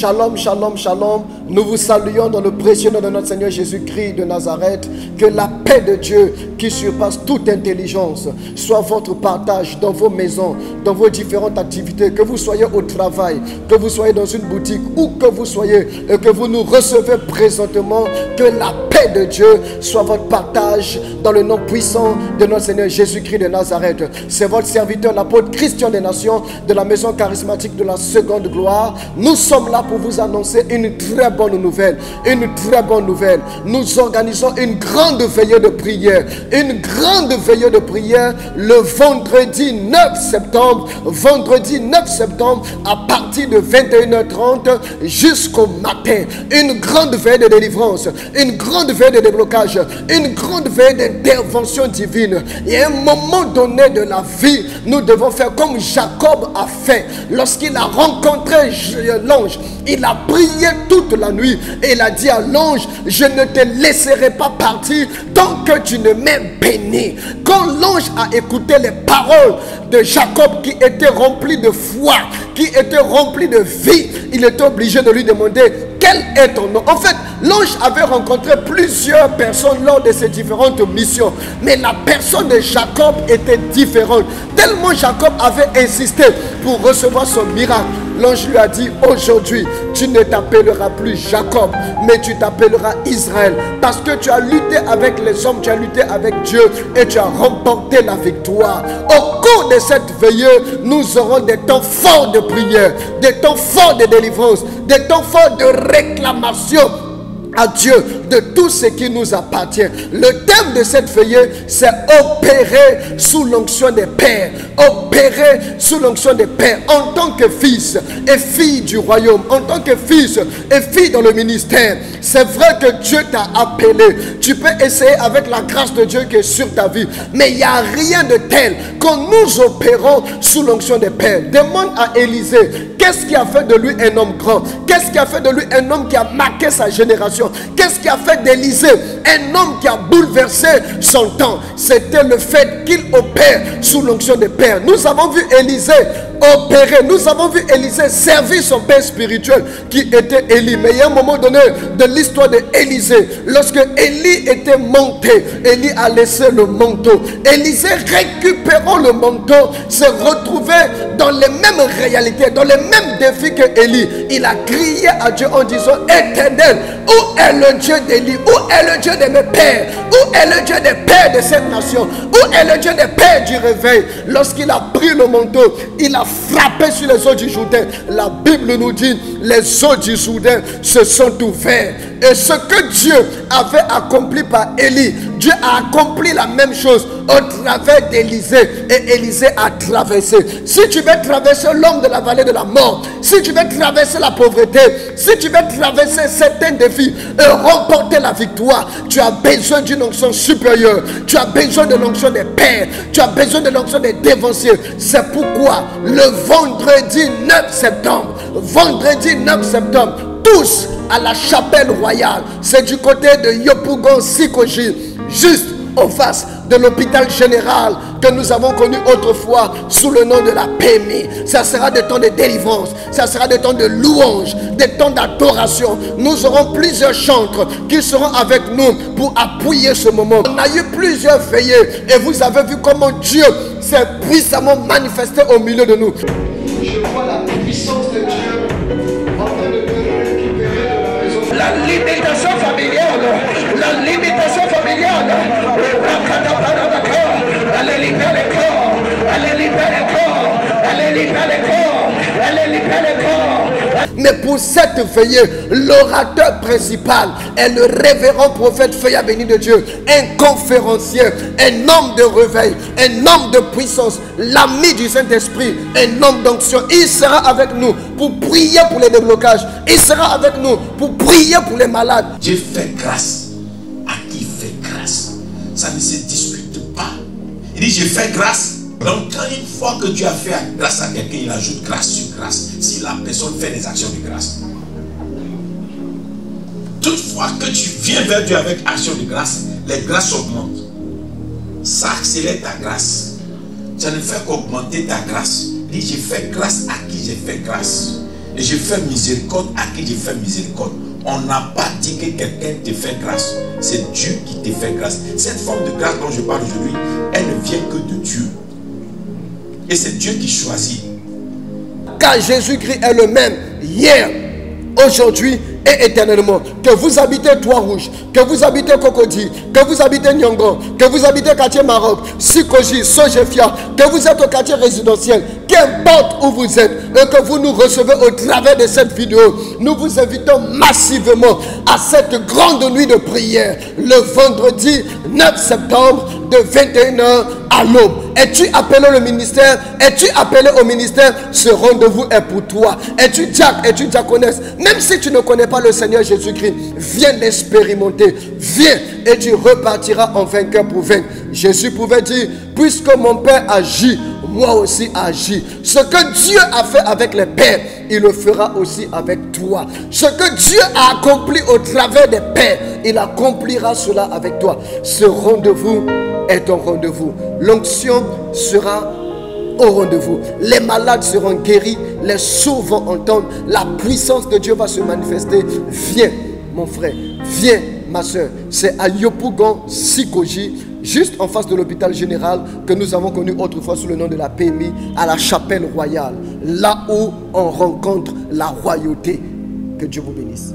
Shalom, shalom, shalom. Nous vous saluons dans le précieux nom de notre Seigneur Jésus-Christ de Nazareth. Que la paix de Dieu qui surpasse toute intelligence soit votre partage dans vos maisons, dans vos différentes activités. Que vous soyez au travail, que vous soyez dans une boutique, où que vous soyez et que vous nous recevez présentement. Que la paix de Dieu soit votre partage dans le nom puissant de notre Seigneur Jésus-Christ de Nazareth. C'est votre serviteur, l'apôtre Christian des Nations de la maison charismatique de la seconde gloire. Nous sommes là pour vous annoncer une très bonne nouvelle. Une très bonne nouvelle. Nous organisons une grande veillée de prière. Une grande veillée de prière le vendredi 9 septembre. Vendredi 9 septembre à partir de 21h30 jusqu'au matin. Une grande veillée de délivrance. Une grande veillée de déblocage. Une grande veillée d'intervention divine. Et à un moment donné de la vie, nous devons faire comme Jacob a fait. Lorsqu'il a rencontré l'ange, il a prié toute la nuit et il a dit à l'ange: je ne te laisserai pas partir tant que tu ne m'aies béni. Quand l'ange a écouté les paroles de Jacob qui était rempli de foi, qui était rempli de vie, il était obligé de lui demander: quel est ton nom? En fait, l'ange avait rencontré plusieurs personnes lors de ses différentes missions, mais la personne de Jacob était différente. Tellement Jacob avait insisté pour recevoir son miracle, l'ange lui a dit: aujourd'hui, tu ne t'appelleras plus Jacob, mais tu t'appelleras Israël. Parce que tu as lutté avec les hommes, tu as lutté avec Dieu et tu as remporté la victoire. Au cours de cette veillée, nous aurons des temps forts de prière, des temps forts de délivrance, des temps forts de réclamation à Dieu de tout ce qui nous appartient. Le thème de cette veillée, c'est opérer sous l'onction des pères. Opérer sous l'onction des pères en tant que fils et fille du royaume, en tant que fils et fille dans le ministère. C'est vrai que Dieu t'a appelé. Tu peux essayer avec la grâce de Dieu qui est sur ta vie, mais il n'y a rien de tel quand nous opérons sous l'onction des pères. Demande à Élisée, qu'est-ce qui a fait de lui un homme grand? Qu'est-ce qui a fait de lui un homme qui a marqué sa génération? Qu'est-ce qui a fait d'Élisée un homme qui a bouleversé son temps? C'était le fait qu'il opère sous l'onction des pères. Nous avons vu Élisée opérer, nous avons vu Élisée servir son père spirituel qui était Élie. Mais il y a un moment donné de l'histoire d'Élisée, lorsque Élie était monté, Élie a laissé le manteau. Élisée, récupérant le manteau, se retrouvait dans les mêmes réalités, dans les mêmes défis que Élie. Il a crié à Dieu en disant: Éternel, où est le Dieu d'Élie? Où est le Dieu de mes pères? Où est le Dieu des pères de cette nation? Où est le Dieu des pères du réveil? Lorsqu'il a pris le manteau, il a frappé sur les eaux du Jourdain. La Bible nous dit: les eaux du Jourdain se sont ouvertes. Et ce que Dieu avait accompli par Élie, Dieu a accompli la même chose au travers d'Élisée. Et Élisée a traversé. Si tu veux traverser l'homme de la vallée de la mort, si tu veux traverser la pauvreté, si tu veux traverser certains défis et remporter la victoire, tu as besoin d'une onction supérieure. Tu as besoin de l'onction des pères. Tu as besoin de l'onction des dévanciers. C'est pourquoi le vendredi 9 septembre, vendredi 9 septembre, tous à la chapelle royale, c'est du côté de Yopougon Sikoji, juste en face de l'hôpital général que nous avons connu autrefois sous le nom de la PMI. Ça sera des temps de délivrance, ça sera des temps de louange, des temps d'adoration. Nous aurons plusieurs chantres qui seront avec nous pour appuyer ce moment. On a eu plusieurs veillées et vous avez vu comment Dieu s'est puissamment manifesté au milieu de nous. Je vois la puissance de Dieu en train de récupérer de la maison. La limitation familiale, la limitation familiale. Allez libérer les corps, allez libérer les corps, allez libérer les corps, allez libérer les corps. Mais pour cette veillée, l'orateur principal est le révérend prophète Feuillat béni de Dieu, un conférencier, un homme de réveil, un homme de puissance, l'ami du Saint-Esprit, un homme d'onction. Il sera avec nous pour prier pour les déblocages. Il sera avec nous pour prier pour les malades. Dieu fait grâce à qui fait grâce. Ça ne se discute pas. Il dit: je fais grâce. Donc quand une fois que Dieu a fait grâce à quelqu'un, il ajoute grâce sur grâce. Si la personne fait des actions de grâce. Toutefois que tu viens vers Dieu avec action de grâce, les grâces augmentent. Ça accélère ta grâce. Ça ne fait qu'augmenter ta grâce. Il dit: je fais grâce à qui j'ai fait grâce. Et je fais miséricorde à qui je fais miséricorde. On n'a pas dit que quelqu'un te fait grâce. C'est Dieu qui te fait grâce. Cette forme de grâce dont je parle aujourd'hui, elle ne vient que de Dieu. Et c'est Dieu qui choisit. Car Jésus-Christ est le même hier, aujourd'hui et éternellement. Que vous habitez Trois-Rouges, que vous habitez Cocody, que vous habitez Nyongo, que vous habitez quartier Maroc, Sikoji, Sojefia, que vous êtes au quartier résidentiel, qu'importe où vous êtes et que vous nous recevez au travers de cette vidéo, nous vous invitons massivement à cette grande nuit de prière le vendredi 9 septembre de 21h à l'aube. Es-tu appelé au ministère? Es-tu appelé au ministère? Ce rendez-vous est pour toi. Es-tu diacre? Es-tu diaconesse? Même si tu ne connais pas le Seigneur Jésus-Christ, viens l'expérimenter. Viens et tu repartiras en vainqueur pour vaincre. Jésus pouvait dire, puisque mon Père agit, moi aussi agis. Ce que Dieu a fait avec les pères, il le fera aussi avec toi. Ce que Dieu a accompli au travers des pères, il accomplira cela avec toi. Ce rendez-vous est un rendez-vous. L'onction sera au rendez-vous. Les malades seront guéris, les sourds vont entendre, la puissance de Dieu va se manifester. Viens mon frère, viens ma soeur. C'est à Yopougon, Sikoji, juste en face de l'hôpital général que nous avons connu autrefois sous le nom de la PMI, à la chapelle royale, là où on rencontre la royauté. Que Dieu vous bénisse.